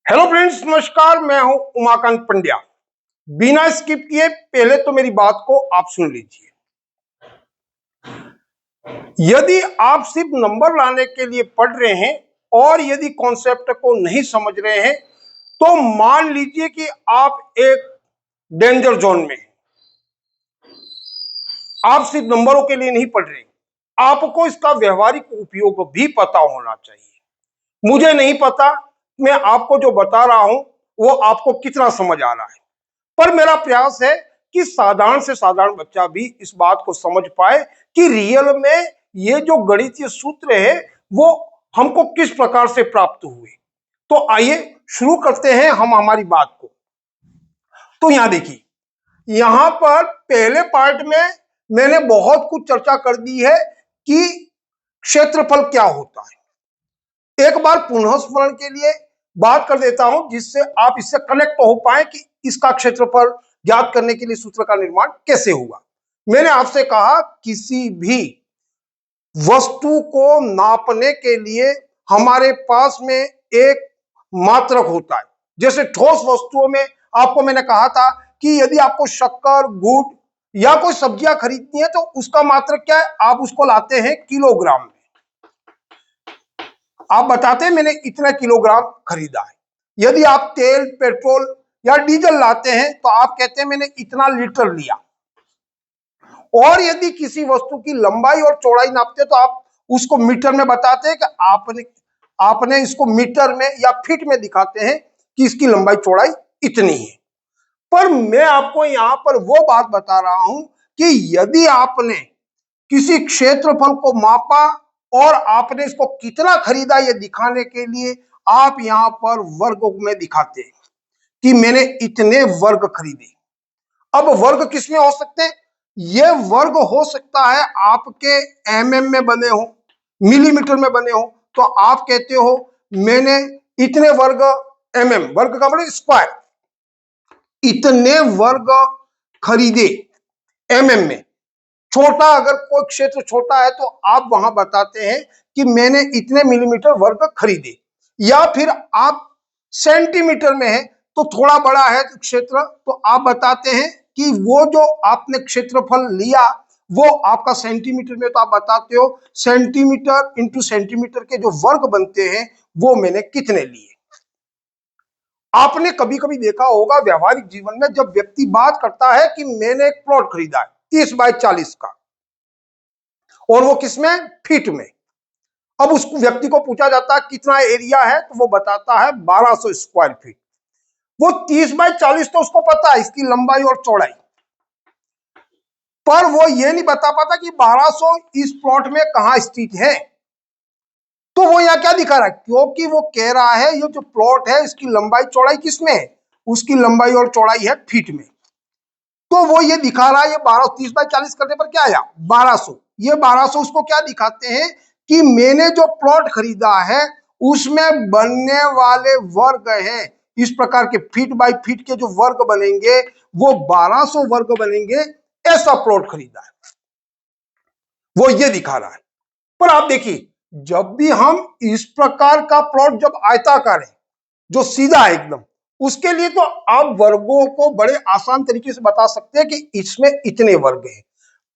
Hello friends, नमस्कार। मैं हूं उमाकांत पंड्या। बिना स्किप किए पहले तो मेरी बात को आप सुन लीजिए। यदि आप सिर्फ नंबर लाने के लिए पढ़ रहे हैं और यदि कॉन्सेप्ट को नहीं समझ रहे हैं तो मान लीजिए कि आप एक डेंजर जोन में हैं। आप सिर्फ नंबरों के लिए नहीं पढ़ रहे, आपको इसका व्यवहारिक उपयोग भी पता होना चाहिए। मुझे नहीं पता मैं आपको जो बता रहा हूं वो आपको कितना समझ आ रहा है, पर मेरा प्रयास है कि साधारण से साधारण बच्चा भी इस बात को समझ पाए कि रियल में ये जो गणितीय सूत्र है वो हमको किस प्रकार से प्राप्त हुए। तो आइए शुरू करते हैं हम हमारी बात को। तो यहां देखिए, यहां पर पहले पार्ट में मैंने बहुत कुछ चर्चा कर दी है कि क्षेत्रफल क्या होता है। एक बार पुनः स्मरण के लिए बात कर देता हूं जिससे आप इससे कनेक्ट हो पाए कि इसका क्षेत्रफल ज्ञात करने के लिए सूत्र का निर्माण कैसे हुआ। मैंने आपसे कहा किसी भी वस्तु को नापने के लिए हमारे पास में एक मात्रक होता है। जैसे ठोस वस्तुओं में आपको मैंने कहा था कि यदि आपको शक्कर, गुड़ या कोई सब्जियां खरीदनी है तो उसका मात्रक क्या है, आप उसको लाते हैं किलोग्राम में। आप बताते हैं मैंने इतना किलोग्राम खरीदा है। यदि आप तेल, पेट्रोल या डीजल लाते हैं तो आप कहते हैं मैंने इतना लीटर लिया। और यदि किसी वस्तु की लंबाई और चौड़ाई नापते हैं तो आप उसको मीटर में बताते हैं कि आपने इसको मीटर में या फीट में दिखाते हैं कि इसकी लंबाई चौड़ाई इतनी है। पर मैं आपको यहां पर वो बात बता रहा हूं कि यदि आपने किसी क्षेत्रफल को मापा और आपने इसको कितना खरीदा ये दिखाने के लिए आप यहां पर वर्ग में दिखाते हैं कि मैंने इतने वर्ग खरीदे। अब वर्ग किसमें हो सकते हैं? ये वर्ग हो सकता है आपके एमएम में बने हो, मिलीमीटर में बने हो, तो आप कहते हो मैंने इतने वर्ग एमएम, वर्ग का मतलब स्क्वायर, इतने वर्ग खरीदे एमएम में। छोटा अगर कोई क्षेत्र छोटा है तो आप वहां बताते हैं कि मैंने इतने मिलीमीटर वर्ग खरीदे। या फिर आप सेंटीमीटर में है तो थोड़ा बड़ा है क्षेत्र तो आप बताते हैं कि वो जो आपने क्षेत्रफल लिया वो आपका सेंटीमीटर में, तो आप बताते हो सेंटीमीटर इंटू सेंटीमीटर के जो वर्ग बनते हैं वो मैंने कितने लिए। आपने कभी कभी देखा होगा व्यवहारिक जीवन में जब व्यक्ति बात करता है कि मैंने एक प्लॉट खरीदा है 30 बाय 40 का, और वो किसमें, फीट में। अब उस व्यक्ति को पूछा जाता है कितना एरिया है तो वो बताता है 1200 स्क्वायर फीट। वो 30 बाय 40 तो उसको पता है इसकी लंबाई और चौड़ाई, पर वो ये नहीं बता पाता कि 1200 इस प्लॉट में कहां स्थित है। तो वो यहाँ क्या दिखा रहा है, क्योंकि वो कह रहा है ये जो प्लॉट है इसकी लंबाई चौड़ाई किसमें है, उसकी लंबाई और चौड़ाई है फीट में। तो वो ये दिखा रहा है ये 12, 30 बाय 40 करने पर क्या आया 1200। ये 1200 उसको क्या दिखाते हैं कि मैंने जो प्लॉट खरीदा है उसमें बनने वाले वर्ग हैं इस प्रकार के फीट बाय फीट के जो वर्ग बनेंगे वो 1200 वर्ग बनेंगे, ऐसा प्लॉट खरीदा है, वो ये दिखा रहा है। पर आप देखिए जब भी हम इस प्रकार का प्लॉट जब आयताकार है जो सीधा है एकदम, उसके लिए तो आप वर्गों को बड़े आसान तरीके से बता सकते हैं कि इसमें इतने वर्ग हैं।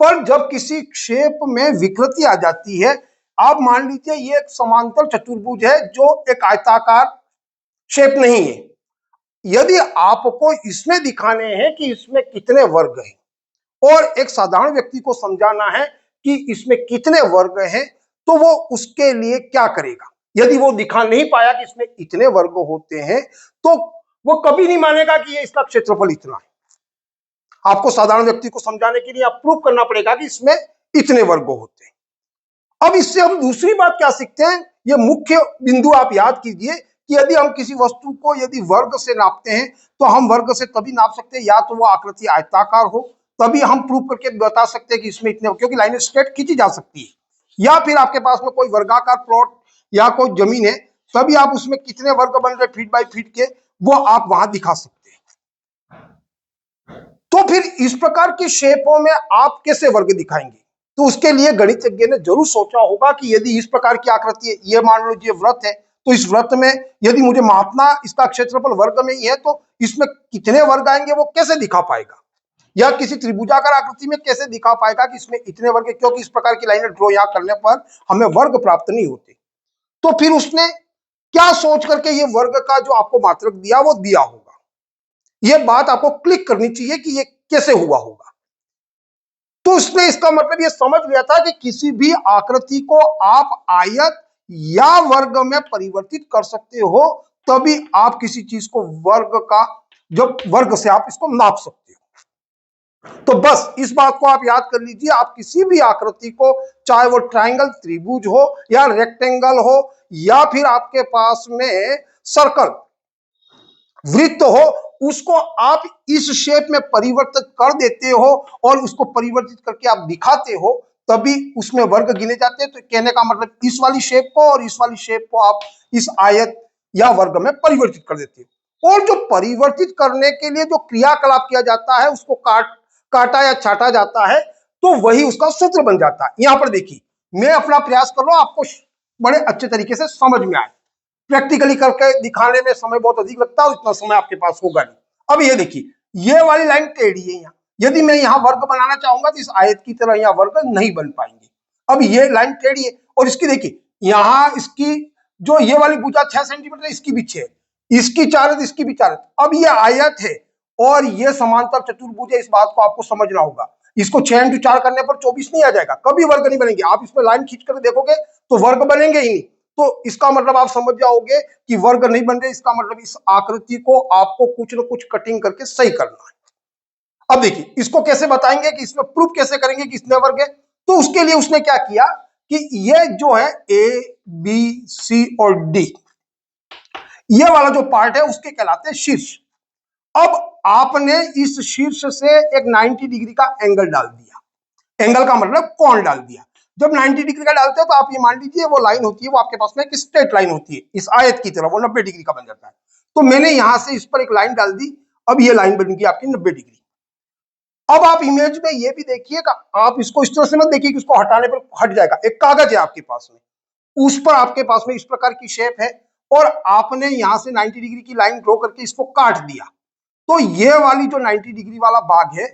पर जब किसी शेप में विकृति आ जाती है, आप मान लीजिए ये एक समांतर चतुर्भुज है जो एक आयताकार शेप नहीं है, यदि आपको इसमें दिखाने हैं कि इसमें कितने वर्ग हैं और एक साधारण व्यक्ति को समझाना है कि इसमें कितने वर्ग हैं, तो वो उसके लिए क्या करेगा। यदि वो दिखा नहीं पाया कि इसमें इतने वर्ग होते हैं तो वो कभी नहीं मानेगा कि ये इसका क्षेत्रफल इतना है। आपको साधारण व्यक्ति को समझाने के लिए आप प्रूव करना पड़ेगा कि इसमें इतने वर्ग होते हैं। अब इससे हम दूसरी बात क्या सीखते हैं, ये मुख्य बिंदु आप याद कीजिए कि यदि हम किसी वस्तु को यदि वर्ग से नापते हैं तो हम वर्ग से तभी नाप सकते हैं या तो वो आकृति आयताकार हो, तभी हम प्रूव करके बता सकते हैं कि इसमें इतने, क्योंकि लाइन स्ट्रेट खींची जा सकती है। या फिर आपके पास में कोई वर्गाकार प्लॉट या कोई जमीन है तभी आप उसमें कितने वर्ग बन रहे फीट बाय फीट के वो आप वहां दिखा सकते हैं। तो फिर इस प्रकार की शेपों में आप कैसे वर्ग दिखाएंगे, तो उसके लिए गणितज्ञ ने जरूर सोचा होगा कि यदि इस प्रकार की आकृति है, ये मान लीजिए वृत्त है, तो इस वृत्त में यदि मुझे मापना इसका क्षेत्रफल वर्ग में ही है तो इसमें कितने वर्ग आएंगे वो कैसे दिखा पाएगा, या किसी त्रिभुजाकार आकृति में कैसे दिखा पाएगा कि इसमें इतने वर्ग, क्योंकि इस प्रकार की लाइनें ड्रॉ यहाँ करने पर हमें वर्ग प्राप्त नहीं होते। तो फिर उसने क्या सोच करके ये वर्ग का जो आपको मात्रक दिया वो दिया होगा, ये बात आपको क्लिक करनी चाहिए कि ये कैसे हुआ होगा। तो उसने इसका मतलब ये समझ लिया था कि किसी भी आकृति को आप आयत या वर्ग में परिवर्तित कर सकते हो, तभी आप किसी चीज को वर्ग का जो वर्ग से आप इसको नाप सकते हो। तो बस इस बात को आप याद कर लीजिए, आप किसी भी आकृति को, चाहे वो ट्रायंगल त्रिभुज हो या रेक्टेंगल हो या फिर आपके पास में सर्कल वृत्त हो, उसको आप इस शेप में परिवर्तित कर देते हो और उसको परिवर्तित करके आप दिखाते हो, तभी उसमें वर्ग गिने जाते हैं। तो कहने का मतलब इस वाली शेप को और इस वाली शेप को आप इस आयत या वर्ग में परिवर्तित कर देते हो। और जो परिवर्तित करने के लिए जो क्रियाकलाप किया जाता है उसको काटा या छाटा जाता है, तो वही उसका सूत्र बन जाता है। यहां पर देखिए, मैं अपना प्रयास कर रहा हूं आपको बड़े अच्छे तरीके से समझ में आए। प्रैक्टिकली करके दिखाने में समय बहुत अधिक लगता है और इतना समय आपके पास होगा नहीं। अब ये देखिए, ये वाली लाइन टेढ़ी है यहाँ, यदि मैं यहाँ वर्ग बनाना चाहूंगा तो इस आयत की तरह यहाँ वर्ग नहीं बन पाएंगे। अब ये लाइन टेढ़ी है और इसकी देखिए, यहाँ इसकी जो ये वाली भुजा 6 सेंटीमीटर, इसकी भी 6, इसकी 4 इसकी भी 4। अब ये आयत है और ये समांतर चतुर्भुज है, इस बात को आपको समझना होगा। इसको 6 इंटू 4 करने पर 24 नहीं आ जाएगा, कभी वर्ग नहीं बनेंगे। आप इसमें लाइन खींच कर देखोगे तो वर्ग बनेंगे ही नहीं। तो इसका मतलब आप समझ जाओगे कि वर्ग नहीं बन रहे, इसका मतलब इस आकृति को आपको कुछ न कुछ कटिंग करके सही करना है। अब देखिए, इसको कैसे बताएंगे कि इसमें प्रूफ कैसे करेंगे कि इसमें वर्ग है। तो उसके लिए उसने क्या किया कि ये जो है ए बी सी और डी, ये वाला जो पार्ट है उसके कहलाते हैं शीर्ष। अब आपने इस शीर्ष से एक 90 डिग्री का एंगल डाल दिया, एंगल का मतलब कोण डाल दिया। जब 90 डिग्री का डालते हो तो आप ये मान लीजिए वो लाइन होती है, वो आपके पास में एक स्ट्रेट लाइन होती है इस आयत की तरह, वो 90 डिग्री का बन जाता है। तो मैंने यहां से इस पर एक लाइन डाल दी, अब ये लाइन बन गई आपकी 90 डिग्री। अब आप इमेज में ये भी देखिएगा, आप इसको इस तरह से मत देखिए कि उसको हटाने पर हट जाएगा। एक कागज है आपके पास में, उस पर आपके पास में इस प्रकार की शेप है और आपने यहां से 90 डिग्री की लाइन ड्रॉ करके इसको काट दिया, तो ये वाली जो 90 डिग्री वाला भाग है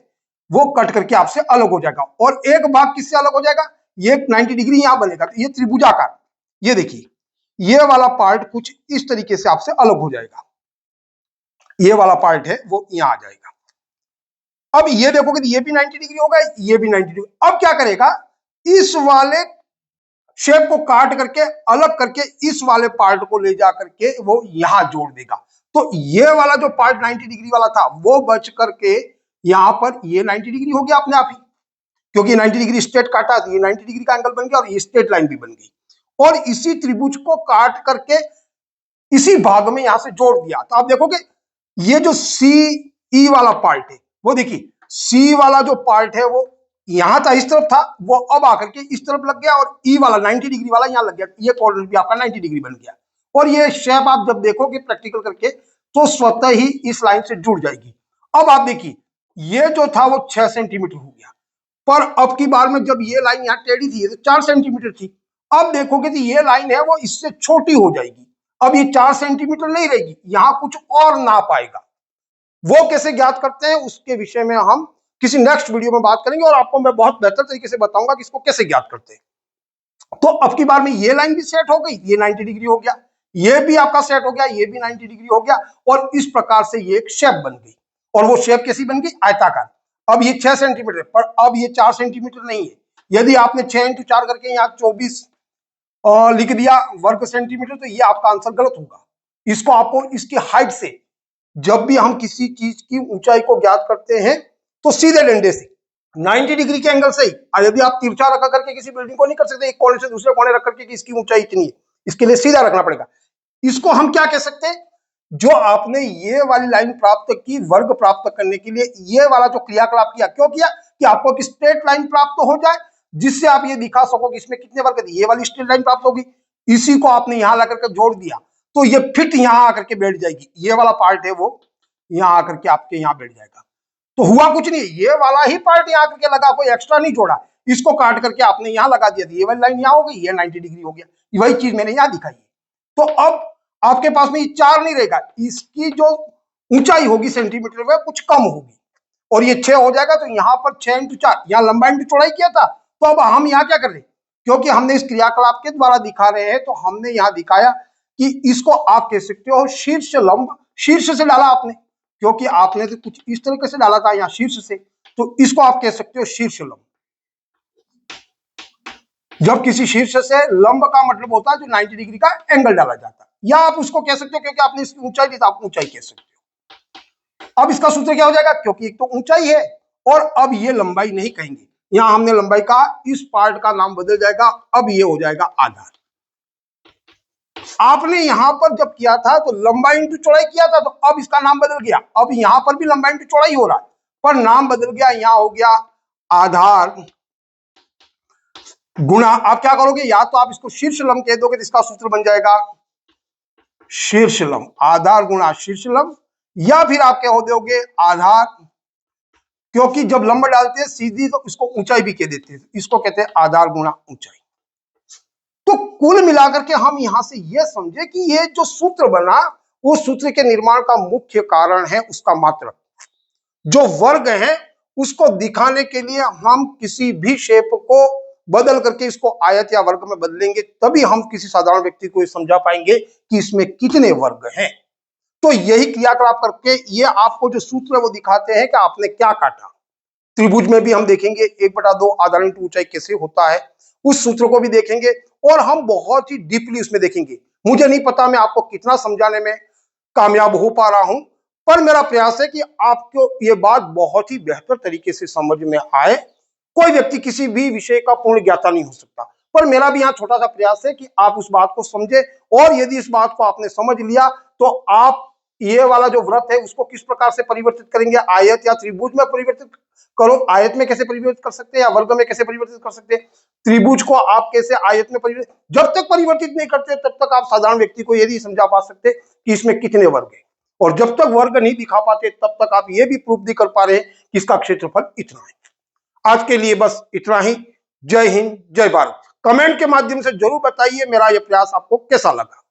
वो कट करके आपसे अलग हो जाएगा। और एक भाग किससे अलग हो जाएगा, ये 90 डिग्री यहां बनेगा, तो ये त्रिभुजाकार, ये देखिए ये वाला पार्ट कुछ इस तरीके से आपसे अलग हो जाएगा, ये वाला पार्ट है वो यहां आ जाएगा। अब ये देखोगे तो ये भी 90 डिग्री होगा, ये भी 90 डिग्री। अब क्या करेगा, इस वाले शेप को काट करके अलग करके इस वाले पार्ट को ले जा करके वो यहां जोड़ देगा। तो ये वाला जो पार्ट 90 डिग्री वाला था वो बच करके यहां पर ये 90 डिग्री हो गया अपने आप ही, क्योंकि 90 डिग्री स्ट्रेट काटा, ये 90 डिग्री का एंगल बन गया और ये स्ट्रेट लाइन भी बन गई। और इसी त्रिभुज को काट करके इसी भाग में यहां से जोड़ दिया। तो आप देखोगे ये जो सी ई वाला पार्ट है वो देखिए, सी वाला जो पार्ट है वो यहां था, इस तरफ था, वो अब आकर के इस तरफ लग गया और ई वाला 90 डिग्री वाला यहां लग गया, ये कॉर्नर भी आपका 90 डिग्री बन गया। और ये शेप आप जब देखोगे प्रैक्टिकल करके तो स्वतः ही इस लाइन से जुड़ जाएगी। अब आप देखिए, ये जो था वो 6 सेंटीमीटर हो गया, पर अब की बार में जब ये लाइन यहाँ टेढ़ी थी तो 4 सेंटीमीटर थी। अब देखोगे तो ये लाइन है वो इससे छोटी हो जाएगी, अब ये 4 सेंटीमीटर नहीं रहेगी, यहां कुछ और नाप आएगा। वो कैसे ज्ञात करते हैं उसके विषय में हम किसी नेक्स्ट वीडियो में बात करेंगे और आपको मैं बहुत बेहतर तरीके से बताऊंगा कि इसको कैसे ज्ञात करते हैं। तो अब की बार में ये लाइन भी सेट हो गई, ये 90 डिग्री हो गया, ये भी आपका सेट हो गया, ये भी 90 डिग्री हो गया और इस प्रकार से ये एक शेप बन गई। और वो शेप कैसी बन गई, आयताकार। अब ये 6 सेंटीमीटर पर अब ये 4 सेंटीमीटर नहीं है। यदि आपने 6 इंटू 4 करके यहाँ 24 लिख दिया वर्ग सेंटीमीटर तो ये आपका आंसर गलत होगा। इसको आपको इसकी हाइट से, जब भी हम किसी चीज की ऊंचाई को ज्ञात करते हैं तो सीधे डंडे से 90 डिग्री के एंगल से ही, यदि आप तिरछा रखा करके किसी बिल्डिंग को नहीं कर सकते एक कोने से दूसरे कोने रख करके कि इसकी ऊंचाई इतनी है, इसके लिए सीधा रखना पड़ेगा। इसको हम क्या कह सकते हैं, जो आपने ये वाली लाइन प्राप्त की वर्ग प्राप्त करने के लिए ये वाला जो क्रियाकलाप किया, क्यों किया कि आपको एक स्ट्रेट लाइन प्राप्त हो जाए जिससे आप ये दिखा सको कि इसमें कितने वर्ग, ये वाली स्ट्रेट लाइन प्राप्त होगी। इसी को आपने यहां ला करके जोड़ दिया तो ये फिट यहां आकर के बैठ जाएगी, ये वाला पार्ट है वो यहां आकर के आपके यहां बैठ जाएगा। तो हुआ कुछ नहीं, ये वाला ही पार्ट यहां आकर के लगा, कोई एक्स्ट्रा नहीं जोड़ा, इसको काट करके आपने यहां लगा दिया, ये वाली लाइन यहां हो गई, ये 90 डिग्री हो गया। वही चीज मैंने यहां दिखाई है। तो अब आपके पास में ये 4 नहीं रहेगा, इसकी जो ऊंचाई होगी सेंटीमीटर में कुछ कम होगी, और ये 6 हो जाएगा। तो यहाँ पर 6 × 4, यहाँ लंबाई इंटू चौड़ाई किया था। तो अब हम यहाँ क्या कर रहे हैं, क्योंकि हमने इस क्रियाकलाप के द्वारा दिखा रहे हैं, तो हमने यहाँ दिखाया कि इसको आप कह सकते हो शीर्ष लंब। शीर्ष से डाला आपने, क्योंकि आपने तो कुछ इस तरीके से डाला था यहाँ शीर्ष से, तो इसको आप कह सकते हो शीर्ष लंब। जब किसी शीर्ष से लंब का मतलब होता है जो 90 डिग्री का एंगल डाला जाता है, या आप उसको कह सकते हो क्योंकि आपने इसकी ऊंचाई दी तो आप ऊंचाई कह सकते हो। अब इसका सूत्र क्या हो जाएगा, क्योंकि एक तो ऊंचाई है और अब ये लंबाई नहीं कहेंगे, यहां हमने लंबाई कहा, इस पार्ट का नाम बदल जाएगा, अब ये हो जाएगा आधार। आपने यहां पर जब किया था तो लंबाई इंटू चौड़ाई किया था, तो अब इसका नाम बदल गया, अब यहां पर भी लंबाई इंटू चौड़ाई हो रहा है, पर नाम बदल गया, यहां हो गया आधार गुणा, आप क्या करोगे, या तो आप इसको शीर्ष लंब कह दोगे तो इसका सूत्र बन जाएगा शीर्ष लंब, आधार गुणा शीर्ष लंब, या फिर आप क्या हो दोगे आधार, क्योंकि जब लंब डालते हैं सीधी तो इसको ऊंचाई भी कह देते हैं, इसको कहते हैं आधार गुणा ऊंचाई। तो कुल मिलाकर के हम यहां से यह समझे कि ये जो सूत्र बना, वो सूत्र के निर्माण का मुख्य कारण है उसका मात्रक। जो वर्ग है उसको दिखाने के लिए हम किसी भी शेप को बदल करके इसको आयत या वर्ग में बदलेंगे, तभी हम किसी साधारण व्यक्ति को समझा पाएंगे कि इसमें कितने वर्ग हैं। तो यही क्रियाकलाप करके ये आपको जो सूत्र है वो दिखाते हैं कि आपने क्या काटा। त्रिभुज में भी हम देखेंगे 1/2 आधार इंटू ऊंचाई कैसे होता है, उस सूत्र को भी देखेंगे, और हम बहुत ही डीपली उसमें देखेंगे। मुझे नहीं पता मैं आपको कितना समझाने में कामयाब हो पा रहा हूं, पर मेरा प्रयास है कि आपको ये बात बहुत ही बेहतर तरीके से समझ में आए। कोई व्यक्ति किसी भी विषय का पूर्ण ज्ञाता नहीं हो सकता, पर मेरा भी यहाँ छोटा सा प्रयास है कि आप उस बात को समझे, और यदि इस बात को आपने समझ लिया तो आप ये वाला जो व्रत है उसको किस प्रकार से परिवर्तित करेंगे, आयत या त्रिभुज में परिवर्तित करो, आयत में कैसे परिवर्तित कर सकते हैं या वर्ग में कैसे परिवर्तित कर सकते हैं, त्रिभुज को आप कैसे आयत में परिवर्तित, जब तक परिवर्तित नहीं करते तब तक आप साधारण व्यक्ति को यदि समझा पा सकते कि इसमें कितने वर्ग है, और जब तक वर्ग नहीं दिखा पाते तब तक आप ये भी प्रूफ नहीं कर पा रहे कि इसका क्षेत्रफल इतना है। आज के लिए बस इतना ही। जय हिंद, जय भारत। कमेंट के माध्यम से जरूर बताइए मेरा यह प्रयास आपको कैसा लगा।